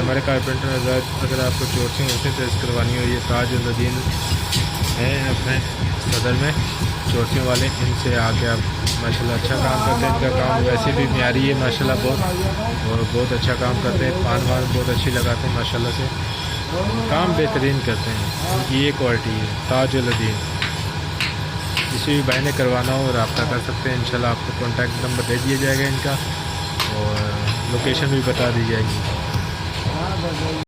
हमारे कारपेंटर अगर आपको चोर्सिंग वोर्सिंग टेस्ट करवानी हो, ये ताजुद्दीन है अपने सदर में चोर्सिंग वाले, इनसे आके आप माशाल्लाह अच्छा काम करते हैं। इनका काम वैसे भी म्यारी है माशाल्लाह बहुत, और बहुत अच्छा काम करते हैं। पान वान बहुत अच्छी लगाते हैं माशाल्लाह से, काम बेहतरीन करते हैं। इनकी ये क्वालिटी है ताजुद्दीन। किसी भी भाई ने करवाना हो रब्ता कर सकते हैं इंशाल्लाह। आपको कॉन्टैक्ट नंबर दे दिया जाएगा इनका, और लोकेशन भी बता दी जाएगी।